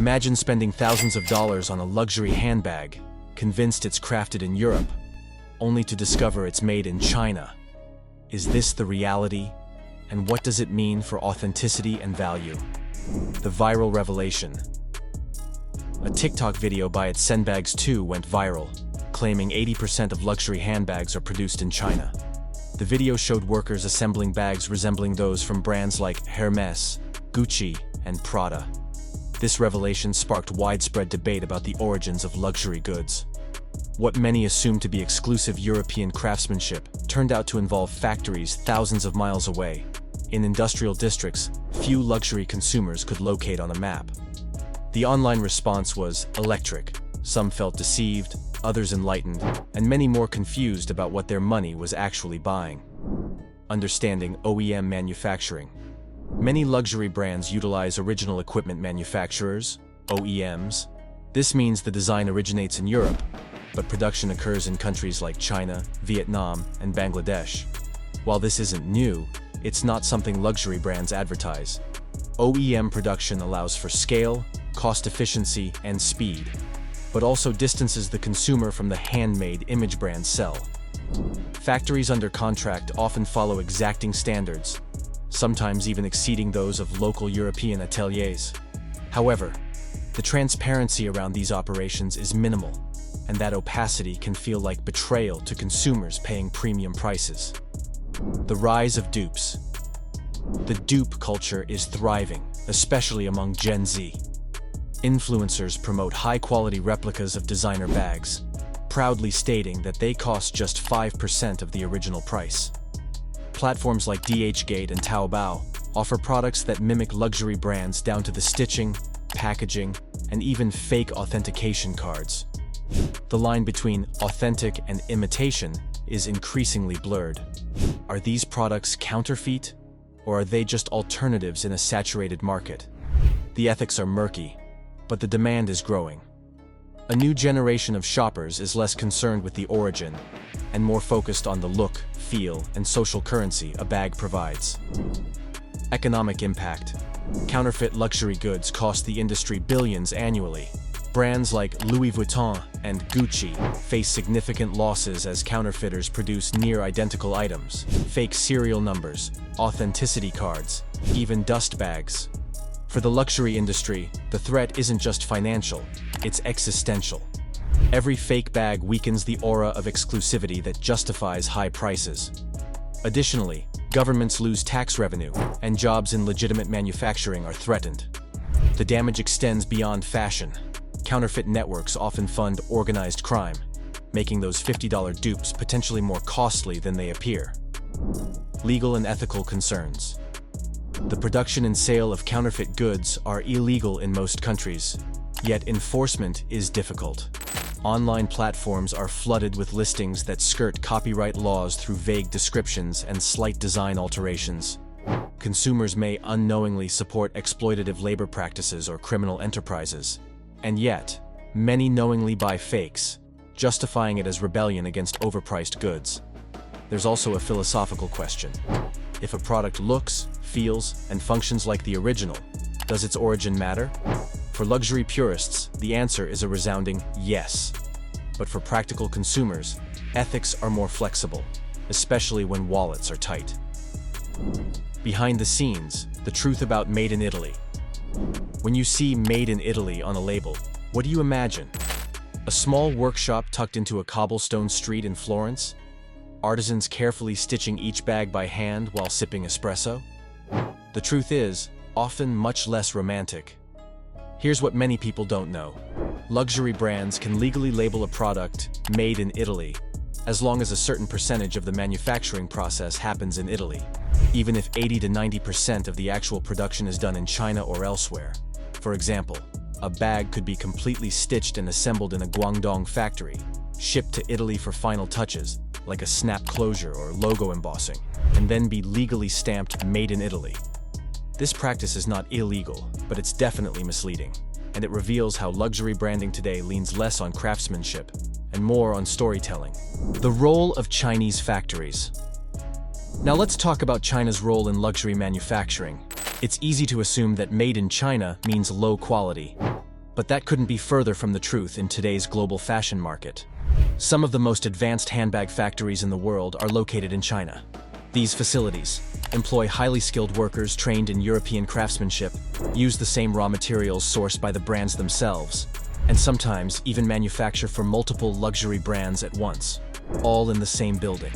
Imagine spending thousands of dollars on a luxury handbag, convinced it's crafted in Europe, only to discover it's made in China. Is this the reality? And what does it mean for authenticity and value? The viral revelation. A TikTok video by its Handbags 2 went viral, claiming 80% of luxury handbags are produced in China. The video showed workers assembling bags resembling those from brands like Hermès, Gucci, and Prada. This revelation sparked widespread debate about the origins of luxury goods. What many assumed to be exclusive European craftsmanship turned out to involve factories thousands of miles away, in industrial districts few luxury consumers could locate on a map. The online response was electric. Some felt deceived, others enlightened, and many more confused about what their money was actually buying. Understanding OEM manufacturing. Many luxury brands utilize original equipment manufacturers, OEMs. This means the design originates in Europe, but production occurs in countries like China, Vietnam, and Bangladesh. While this isn't new, it's not something luxury brands advertise. OEM production allows for scale, cost efficiency, and speed, but also distances the consumer from the handmade image brands sell. Factories under contract often follow exacting standards, sometimes even exceeding those of local European ateliers. However, the transparency around these operations is minimal, and that opacity can feel like betrayal to consumers paying premium prices. The rise of dupes. The dupe culture is thriving, especially among Gen Z. Influencers promote high-quality replicas of designer bags, proudly stating that they cost just 5% of the original price. Platforms like DHgate and Taobao offer products that mimic luxury brands down to the stitching, packaging, and even fake authentication cards. The line between authentic and imitation is increasingly blurred. Are these products counterfeit, or are they just alternatives in a saturated market? The ethics are murky, but the demand is growing. A new generation of shoppers is less concerned with the origin and more focused on the look, feel, and social currency a bag provides. Economic impact. Counterfeit luxury goods cost the industry billions annually. Brands like Louis Vuitton and Gucci face significant losses as counterfeiters produce near-identical items, fake serial numbers, authenticity cards, even dust bags. For the luxury industry, the threat isn't just financial, it's existential. Every fake bag weakens the aura of exclusivity that justifies high prices. Additionally, governments lose tax revenue, and jobs in legitimate manufacturing are threatened. The damage extends beyond fashion. Counterfeit networks often fund organized crime, making those $50 dupes potentially more costly than they appear. Legal and ethical concerns. The production and sale of counterfeit goods are illegal in most countries, yet enforcement is difficult. Online platforms are flooded with listings that skirt copyright laws through vague descriptions and slight design alterations. Consumers may unknowingly support exploitative labor practices or criminal enterprises. And yet, many knowingly buy fakes, justifying it as rebellion against overpriced goods. There's also a philosophical question. If a product looks, feels, and functions like the original, does its origin matter? For luxury purists, the answer is a resounding yes. But for practical consumers, ethics are more flexible, especially when wallets are tight. Behind the scenes, the truth about Made in Italy. When you see Made in Italy on a label, what do you imagine? A small workshop tucked into a cobblestone street in Florence? Artisans carefully stitching each bag by hand while sipping espresso? The truth is, often much less romantic. Here's what many people don't know. Luxury brands can legally label a product made in Italy, as long as a certain percentage of the manufacturing process happens in Italy, even if 80 to 90% of the actual production is done in China or elsewhere. For example, a bag could be completely stitched and assembled in a Guangdong factory, shipped to Italy for final touches, like a snap closure or logo embossing, and then be legally stamped Made in Italy. This practice is not illegal, but it's definitely misleading, and it reveals how luxury branding today leans less on craftsmanship and more on storytelling. The role of Chinese factories. Now let's talk about China's role in luxury manufacturing. It's easy to assume that made in China means low quality. But that couldn't be further from the truth in today's global fashion market. Some of the most advanced handbag factories in the world are located in China. These facilities employ highly skilled workers trained in European craftsmanship, use the same raw materials sourced by the brands themselves, and sometimes even manufacture for multiple luxury brands at once, all in the same building.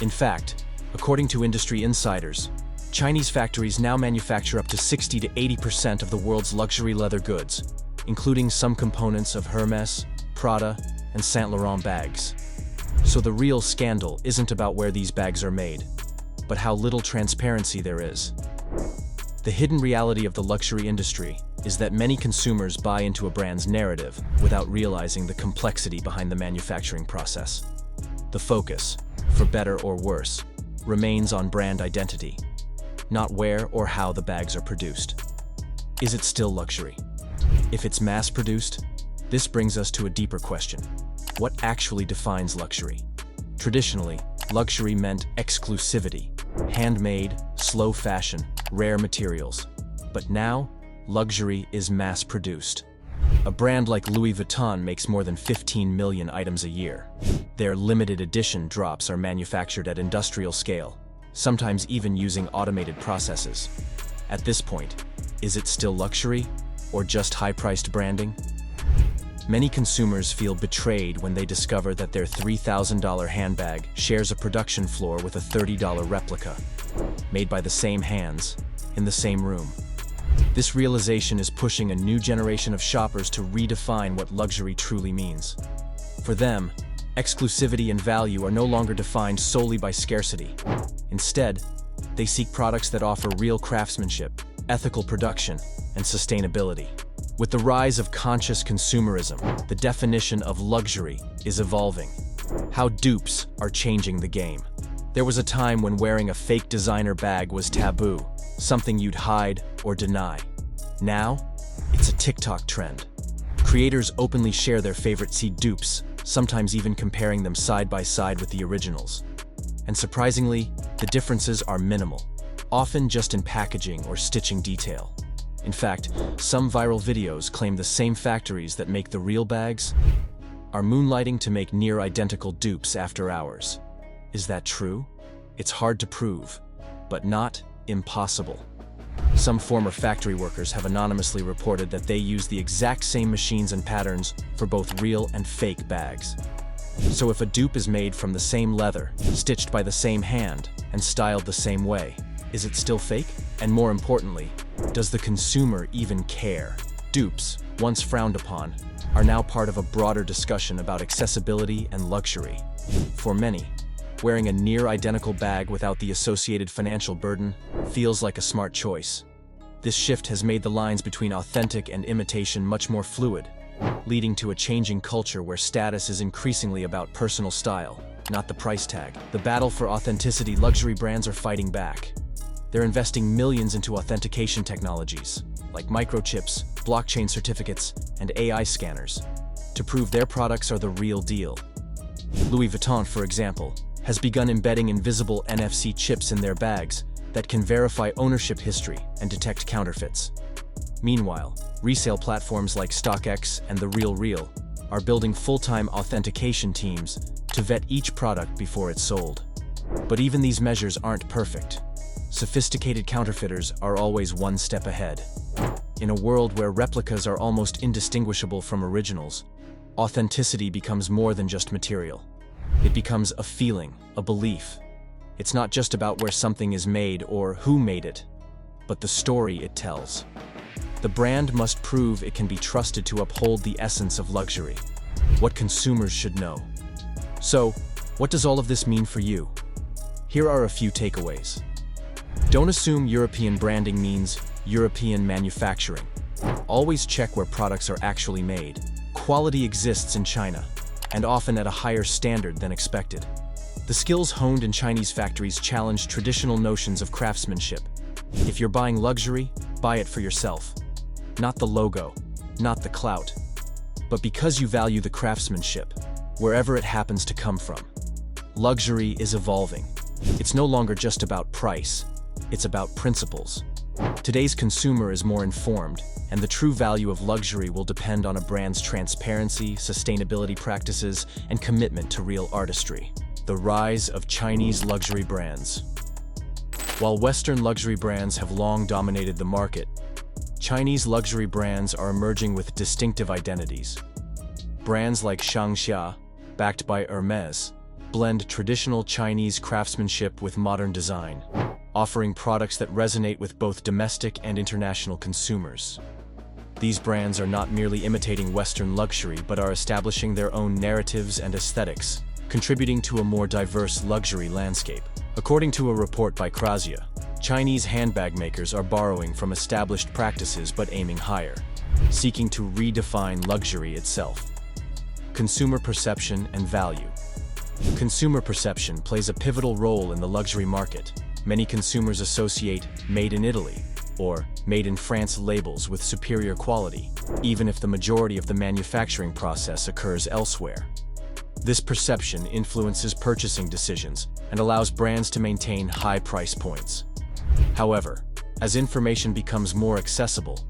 In fact, according to industry insiders, Chinese factories now manufacture up to 60 to 80% of the world's luxury leather goods, including some components of Hermès, Prada, and Saint Laurent bags. So the real scandal isn't about where these bags are made, but how little transparency there is. The hidden reality of the luxury industry is that many consumers buy into a brand's narrative without realizing the complexity behind the manufacturing process. The focus, for better or worse, remains on brand identity, not where or how the bags are produced. Is it still luxury? If it's mass-produced, this brings us to a deeper question. What actually defines luxury? Traditionally, luxury meant exclusivity, handmade, slow fashion, rare materials. But now, luxury is mass-produced. A brand like Louis Vuitton makes more than 15 million items a year. Their limited edition drops are manufactured at industrial scale, sometimes even using automated processes. At this point, is it still luxury, or just high-priced branding? Many consumers feel betrayed when they discover that their $3,000 handbag shares a production floor with a $30 replica, made by the same hands, in the same room. This realization is pushing a new generation of shoppers to redefine what luxury truly means. For them, exclusivity and value are no longer defined solely by scarcity. Instead, they seek products that offer real craftsmanship, ethical production, and sustainability. With the rise of conscious consumerism, the definition of luxury is evolving. How dupes are changing the game. There was a time when wearing a fake designer bag was taboo, something you'd hide or deny. Now, it's a TikTok trend. Creators openly share their favorite dupes, sometimes even comparing them side by side with the originals. And surprisingly, the differences are minimal, often just in packaging or stitching detail. In fact, some viral videos claim the same factories that make the real bags are moonlighting to make near-identical dupes after hours. Is that true? It's hard to prove, but not impossible. Some former factory workers have anonymously reported that they use the exact same machines and patterns for both real and fake bags. So if a dupe is made from the same leather, stitched by the same hand, and styled the same way, is it still fake? And more importantly, does the consumer even care? Dupes, once frowned upon, are now part of a broader discussion about accessibility and luxury. For many, wearing a near-identical bag without the associated financial burden feels like a smart choice. This shift has made the lines between authentic and imitation much more fluid, leading to a changing culture where status is increasingly about personal style, not the price tag. The battle for authenticity, luxury brands are fighting back. They're investing millions into authentication technologies, like microchips, blockchain certificates, and AI scanners, to prove their products are the real deal. Louis Vuitton, for example, has begun embedding invisible NFC chips in their bags that can verify ownership history and detect counterfeits. Meanwhile, resale platforms like StockX and The RealReal are building full-time authentication teams to vet each product before it's sold. But even these measures aren't perfect. Sophisticated counterfeiters are always one step ahead. In a world where replicas are almost indistinguishable from originals, authenticity becomes more than just material. It becomes a feeling, a belief. It's not just about where something is made or who made it, but the story it tells. The brand must prove it can be trusted to uphold the essence of luxury, what consumers should know. So, what does all of this mean for you? Here are a few takeaways. Don't assume European branding means European manufacturing. Always check where products are actually made. Quality exists in China, and often at a higher standard than expected. The skills honed in Chinese factories challenge traditional notions of craftsmanship. If you're buying luxury, buy it for yourself. Not the logo, not the clout, but because you value the craftsmanship, wherever it happens to come from. Luxury is evolving. It's no longer just about price, it's about principles. Today's consumer is more informed, and the true value of luxury will depend on a brand's transparency, sustainability practices, and commitment to real artistry. The rise of Chinese luxury brands. While Western luxury brands have long dominated the market, Chinese luxury brands are emerging with distinctive identities. Brands like Shangxia, backed by Hermès, blend traditional Chinese craftsmanship with modern design, offering products that resonate with both domestic and international consumers. These brands are not merely imitating Western luxury but are establishing their own narratives and aesthetics, contributing to a more diverse luxury landscape. According to a report by Prada, Chinese handbag makers are borrowing from established practices but aiming higher, seeking to redefine luxury itself. Consumer perception and value. Consumer perception plays a pivotal role in the luxury market. Many consumers associate "Made in Italy" or "Made in France" labels with superior quality, even if the majority of the manufacturing process occurs elsewhere. This perception influences purchasing decisions and allows brands to maintain high price points. However, as information becomes more accessible,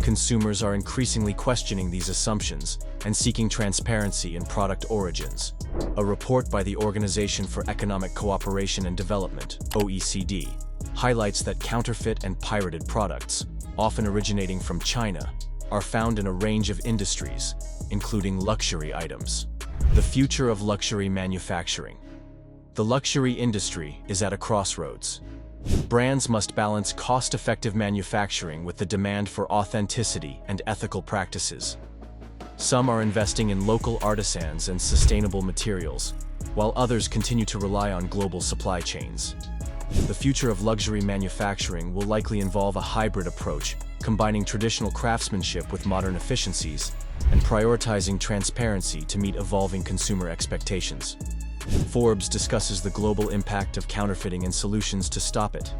consumers are increasingly questioning these assumptions and seeking transparency in product origins. A report by the Organization for Economic Cooperation and Development, OECD, highlights that counterfeit and pirated products, often originating from China, are found in a range of industries, including luxury items. The future of luxury manufacturing. The luxury industry is at a crossroads. Brands must balance cost-effective manufacturing with the demand for authenticity and ethical practices. Some are investing in local artisans and sustainable materials, while others continue to rely on global supply chains. The future of luxury manufacturing will likely involve a hybrid approach, combining traditional craftsmanship with modern efficiencies and prioritizing transparency to meet evolving consumer expectations. Forbes discusses the global impact of counterfeiting and solutions to stop it,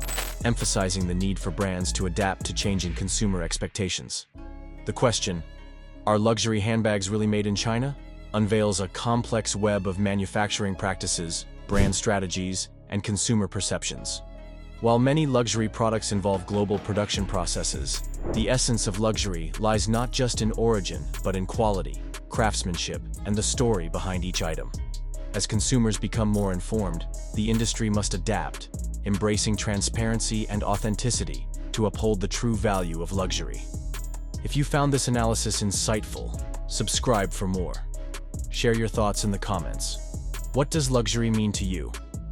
emphasizing the need for brands to adapt to changing consumer expectations. The question, "Are luxury handbags really made in China?" unveils a complex web of manufacturing practices, brand strategies, and consumer perceptions. While many luxury products involve global production processes, the essence of luxury lies not just in origin, but in quality, craftsmanship, and the story behind each item. As consumers become more informed, the industry must adapt, embracing transparency and authenticity to uphold the true value of luxury. If you found this analysis insightful, subscribe for more. Share your thoughts in the comments. What does luxury mean to you?